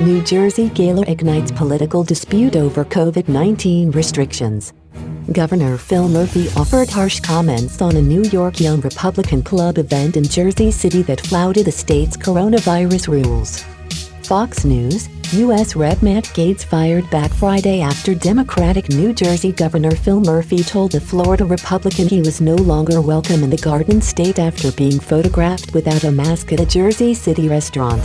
New Jersey gala ignites political dispute over COVID-19 restrictions. Governor Phil Murphy offered harsh comments on a New York Young Republican Club event in Jersey City that flouted the state's coronavirus rules. Fox News, U.S. Rep. Matt Gaetz fired back Friday after Democratic New Jersey Governor Phil Murphy told the Florida Republican he was no longer welcome in the Garden State after being photographed without a mask at a Jersey City restaurant.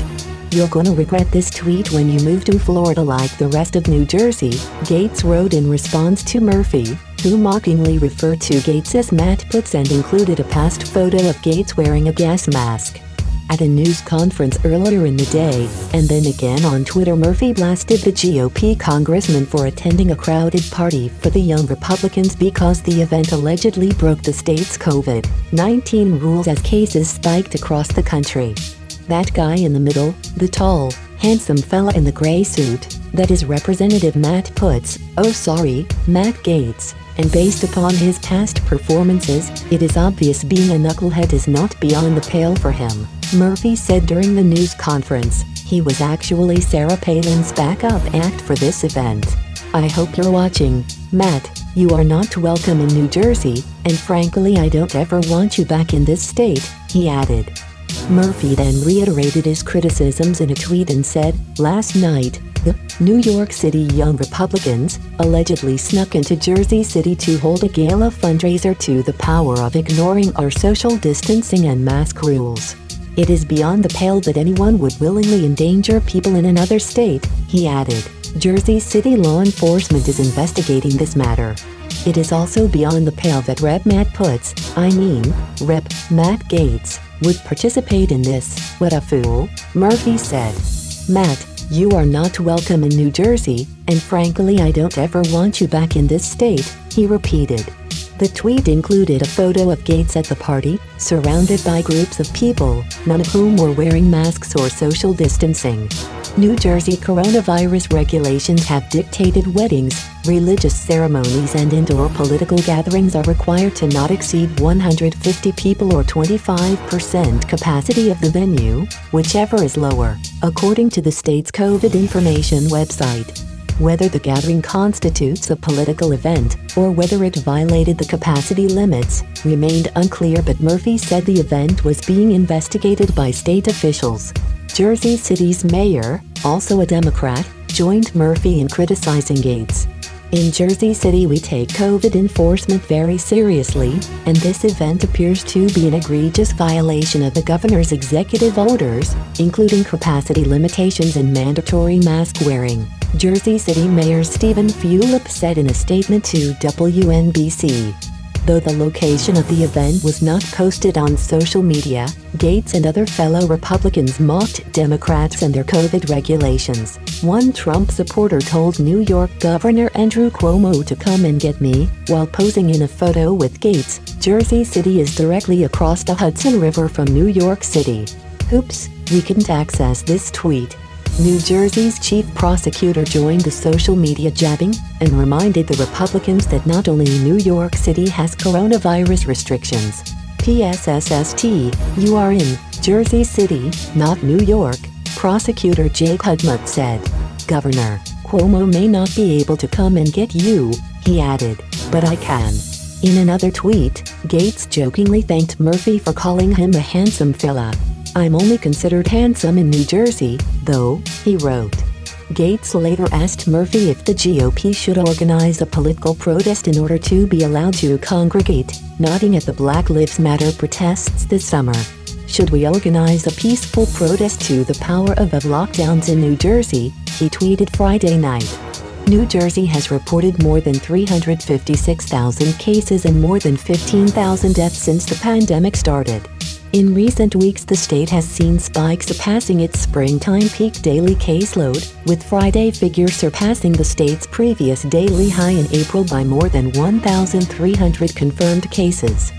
"You're gonna regret this tweet when you move to Florida like the rest of New Jersey," Gaetz wrote in response to Murphy, who mockingly referred to Gaetz as Matt Puts and included a past photo of Gaetz wearing a gas mask. At a news conference earlier in the day, and then again on Twitter, Murphy blasted the GOP congressman for attending a crowded party for the Young Republicans because the event allegedly broke the state's COVID-19 rules as cases spiked across the country. "That guy in the middle, the tall, handsome fella in the gray suit, that is Representative Matt Puts, oh sorry, Matt Gaetz, and based upon his past performances, it is obvious being a knucklehead is not beyond the pale for him," Murphy said during the news conference. He was actually Sarah Palin's backup act for this event. "I hope you're watching, Matt. You are not welcome in New Jersey, and frankly I don't ever want you back in this state," he added. Murphy then reiterated his criticisms in a tweet and said, "Last night, the New York City Young Republicans allegedly snuck into Jersey City to hold a gala fundraiser to the power of ignoring our social distancing and mask rules. It is beyond the pale that anyone would willingly endanger people in another state," he added. Jersey City law enforcement is investigating this matter. "It is also beyond the pale that Rep. Matt Gaetz, would participate in this. What a fool," Murphy said. "Matt, you are not welcome in New Jersey, and frankly I don't ever want you back in this state," he repeated. The tweet included a photo of Gaetz at the party, surrounded by groups of people, none of whom were wearing masks or social distancing. New Jersey coronavirus regulations have dictated weddings, religious ceremonies and indoor political gatherings are required to not exceed 150 people or 25% capacity of the venue, whichever is lower, according to the state's COVID information website. Whether the gathering constitutes a political event, or whether it violated the capacity limits, remained unclear, but Murphy said the event was being investigated by state officials. Jersey City's mayor, also a Democrat, joined Murphy in criticizing Gaetz. "In Jersey City we take COVID enforcement very seriously, and this event appears to be an egregious violation of the governor's executive orders, including capacity limitations and mandatory mask wearing," Jersey City Mayor Stephen Fulop said in a statement to WNBC. Though the location of the event was not posted on social media, Gaetz and other fellow Republicans mocked Democrats and their COVID regulations. One Trump supporter told New York Governor Andrew Cuomo to "come and get me," while posing in a photo with Gaetz. Jersey City is directly across the Hudson River from New York City. "Oops, we couldn't access this tweet." New Jersey's chief prosecutor joined the social media jabbing and reminded the Republicans that not only New York City has coronavirus restrictions. "PSSST, you are in Jersey City, not New York," prosecutor Jake Hudmut said. "Governor Cuomo may not be able to come and get you," he added, "but I can." In another tweet, Gaetz jokingly thanked Murphy for calling him a handsome fella. "I'm only considered handsome in New Jersey, though," he wrote. Gaetz later asked Murphy if the GOP should organize a political protest in order to be allowed to congregate, nodding at the Black Lives Matter protests this summer. "Should we organize a peaceful protest to the power of lockdowns in New Jersey?" he tweeted Friday night. New Jersey has reported more than 356,000 cases and more than 15,000 deaths since the pandemic started. In recent weeks, the state has seen spikes surpassing its springtime peak daily caseload, with Friday figures surpassing the state's previous daily high in April by more than 1,300 confirmed cases.